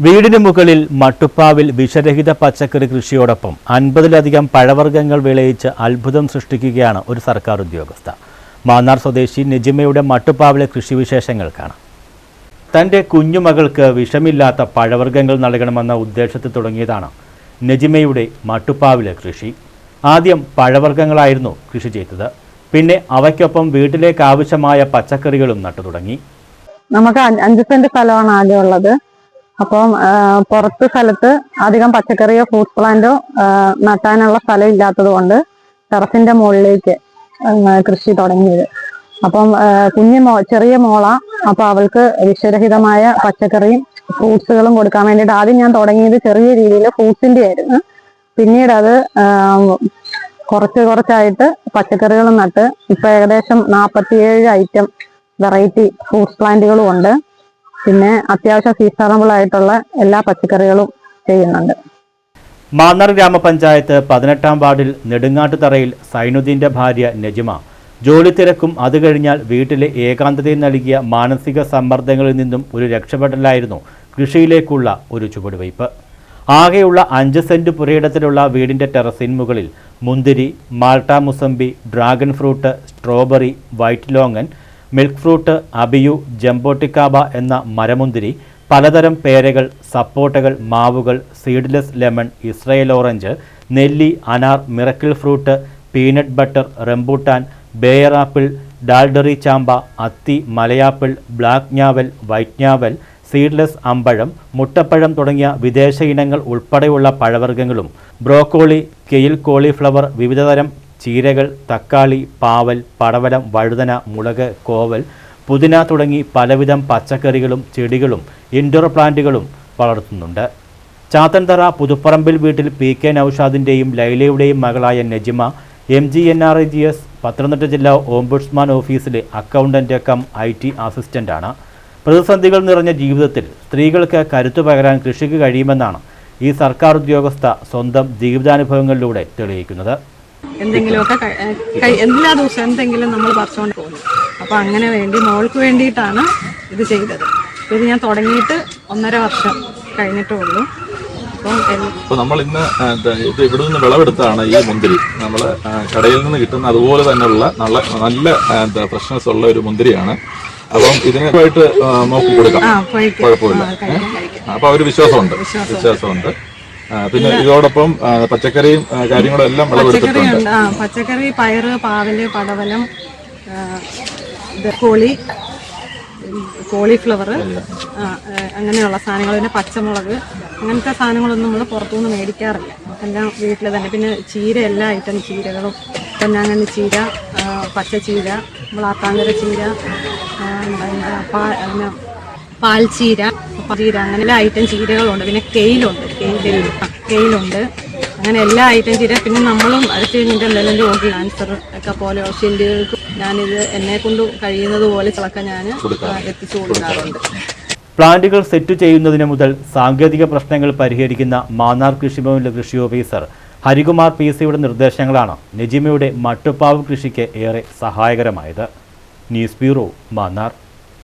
വീടിന് മുകളിൽ മട്ടുപ്പാവിൽ വിഷരഹിത പച്ചക്കറി കൃഷിയോടൊപ്പം 50-ലധികം പഴവർഗ്ഗങ്ങൾ വിളയിച്ച് അത്ഭുതം സൃഷ്ടിക്കുകയാണ് ഒരു സർക്കാർ ഉദ്യോഗസ്ഥ. മാന്നാർ സ്വദേശി നജിമയുടെ മട്ടുപ്പാവിലെ കൃഷിവിശേഷങ്ങൾ കാണാം. തൻ്റെ കുഞ്ഞുമകൾക്ക് വിഷമില്ലാത്ത പഴവർഗ്ഗങ്ങൾ നൽകണമെന്ന ഉദ്ദേശത്തിൽ തുടങ്ങിയതാണ് നജിമയുടെ മട്ടുപ്പാവിലെ കൃഷി. ആദ്യം പഴവർഗ്ഗങ്ങളായിരുന്നു കൃഷി ചെയ്തത്. പിന്നെ അവയ്ക്കൊപ്പം വീട്ടിലേക്ക് ആവശ്യമായ പച്ചക്കറികളും നട്ടു തുടങ്ങി. നമുക്ക് 5 സെന്റ് സ്ഥലമാണ് ആദ്യം ഉള്ളത്. അപ്പം പുറത്ത് സ്ഥലത്ത് അധികം പച്ചക്കറിയോ ഫ്രൂട്ട്സ് പ്ലാന്റോ നട്ടാനുള്ള സ്ഥലം ഇല്ലാത്തത് കൊണ്ട് ടെറസിന്റെ മുകളിലേക്ക് കൃഷി തുടങ്ങിയത്. അപ്പം ചെറിയ മോള, അപ്പൊ അവൾക്ക് വിഷരഹിതമായ പച്ചക്കറിയും ഫ്രൂട്ട്സുകളും കൊടുക്കാൻ വേണ്ടിയിട്ട് ആദ്യം ഞാൻ തുടങ്ങിയത് ചെറിയ രീതിയിൽ ഫ്രൂട്ട്സിന്റെ ആയിരുന്നു. പിന്നീട് അത് കുറച്ചായിട്ട് പച്ചക്കറികളും നട്ട് ഇപ്പൊ ഏകദേശം 47 ഐറ്റം വെറൈറ്റി ഫ്രൂട്ട്സ് പ്ലാന്റുകളും ഉണ്ട്. പിന്നെ അത്യാവശ്യം സീസണബിൾ ആയിട്ടുള്ള എല്ലാ പച്ചക്കറികളും ചെയ്യുന്നുണ്ട്. മാന്നാർ ഗ്രാമപഞ്ചായത്ത് 18-ാം വാർഡിൽ നെടുങ്ങാട്ടുതറയിൽ സൈനുദ്ദീന്റെ ഭാര്യ നജിമ ജോലി തിരക്കും അത് കഴിഞ്ഞാൽ വീട്ടിലെ ഏകാന്തതയും നൽകിയ മാനസിക സമ്മർദ്ദങ്ങളിൽ നിന്നും ഒരു രക്ഷപ്പെടലായിരുന്നു കൃഷിയിലേക്കുള്ള ഒരു ചുവടുവയ്പ്. ആകെയുള്ള 5 സെന്റ് പുരയിടത്തിലുള്ള വീടിന്റെ ടെറസിൻ മുകളിൽ മുന്തിരി, മാൾട്ട mosambi, dragon fruit, strawberry, white longan, milk fruit, abiu, jaboticaba എന്ന മരമുന്തിരി, പലതരം പേരകൾ, സപ്പോട്ടകൾ, മാവുകൾ, സീഡ്ലെസ് ലെമൺ, ഇസ്രയേൽ ഓറഞ്ച്, നെല്ലി, അനാർ, miracle fruit, peanut butter, rambutan, ബേയർ ആപ്പിൾ, ഡാൽഡറി ചാമ്പ, അത്തി, മലയാപ്പിൾ, ബ്ലാക്ക് ഞാവൽ, വൈറ്റ് ഞാവൽ, സീഡ്ലെസ് അമ്പഴം, മുട്ടപ്പഴം തുടങ്ങിയ വിദേശ ഇനങ്ങൾ ഉൾപ്പെടെയുള്ള പഴവർഗ്ഗങ്ങളും ബ്രോക്കോളി, കെയിൽ കോളിഫ്ലവർ, വിവിധതരം ചീരകൾ, തക്കാളി, പാവൽ, പടവലം, വഴുതന, മുളക്, കോവൽ, പുതിന തുടങ്ങി പലവിധം പച്ചക്കറികളും ചെടികളും ഇൻഡോർ പ്ലാന്റുകളും വളർത്തുന്നുണ്ട്. ചാത്തൻതറ പുതുപ്പറമ്പിൽ വീട്ടിൽ PK നൌഷാദിൻ്റെയും ലൈലയുടെയും മകളായ നജിമ MGNREGS പത്തനംതിട്ട ജില്ലാ ഓംബുഡ്സ്മാൻ ഓഫീസിലെ അക്കൗണ്ടന്റ് കം IT അസിസ്റ്റന്റാണ്. പ്രതിസന്ധികൾ നിറഞ്ഞ ജീവിതത്തിൽ സ്ത്രീകൾക്ക് കരുത്തു പകരാൻ കൃഷിക്ക് കഴിയുമെന്നാണ് ഈ സർക്കാർ ഉദ്യോഗസ്ഥ സ്വന്തം ജീവിതാനുഭവങ്ങളിലൂടെ തെളിയിക്കുന്നത്. എന്തെങ്കിലുമൊക്കെ എല്ലാ ദിവസവും എന്തെങ്കിലും നമ്മൾ പറിച്ചുകൊണ്ട് പോകുന്നു. അപ്പോൾ അങ്ങനെ മോൾക്ക് വേണ്ടിയിട്ടാണ് ഇത് ചെയ്തത്. ഇത് ഞാൻ തുടങ്ങിയിട്ട് 1.5 വർഷം കഴിഞ്ഞിട്ടേ ഉള്ളൂ. അപ്പോൾ നമ്മൾ ഇന്ന് ഇത് ഇവിടെ നിന്ന് വിളവെടുത്താണ് ഈ മുന്തിരി. നമ്മൾ കടയിൽ നിന്ന് കിട്ടുന്ന അതുപോലെ തന്നെയുള്ള നല്ല ഫ്രഷ്നെസ് ഉള്ള ഒരു മുന്തിരിയാണ്. അപ്പം ഇതിനായിട്ട് നോക്കി കൊടുക്കാം, കുഴപ്പമില്ല. അപ്പോൾ ഒരു വിശ്വാസമുണ്ട്. പിന്നെ ഇതോടൊപ്പം പച്ചക്കറിയും കാര്യങ്ങളും എല്ലാം വിളവെടുത്തിട്ടുണ്ട്. പച്ചക്കറി, പയറ്, പാവല്, പടവലം, കോളിഫ്ലവർ, അങ്ങനെയുള്ള സാധനങ്ങൾ. പിന്നെ പച്ചമുളക്, അങ്ങനത്തെ സാധനങ്ങളൊന്നും നമ്മൾ പുറത്തുനിന്ന് മേടിക്കാറില്ല. എല്ലാം വീട്ടിൽ തന്നെ. പിന്നെ ചീര, എല്ലാ ഐറ്റം ചീരകളും, പൊന്നാങ്കണ്ണി ചീര, പച്ചച്ചീര, ആത്താങ്കര ചീര, പാൽച്ചീര, അങ്ങനെ എല്ലാ ഐറ്റം ചീരകളുണ്ട്. പിന്നെ കെയിലുണ്ട്, അങ്ങനെ എല്ലാ ഐറ്റം ചീര. പിന്നെ നമ്മളും അടുത്ത് കഴിഞ്ഞിട്ട് എന്തെങ്കിലും രോഗി, ക്യാൻസർ ഒക്കെ പോലെ ഔഷധികൾക്ക് ഞാനിത് എന്നെ കൊണ്ട് കഴിയുന്നത് പോലെ ചിലക്കെ ഞാൻ എത്തിച്ചു കൊടുക്കാറുണ്ട്. പ്ലാന്റുകൾ സെറ്റ് ചെയ്യുന്നതിന് മുതൽ സാങ്കേതിക പ്രശ്നങ്ങൾ പരിഹരിക്കുന്ന മാന്നാർ കൃഷിഭവനിലെ കൃഷി ഓഫീസർ ഹരികുമാർ PC-യുടെ നിർദ്ദേശങ്ങളാണ് നജിമയുടെ മട്ടുപ്പാവ് കൃഷിക്ക് ഏറെ സഹായകരമായത്. News bureau, Mannar.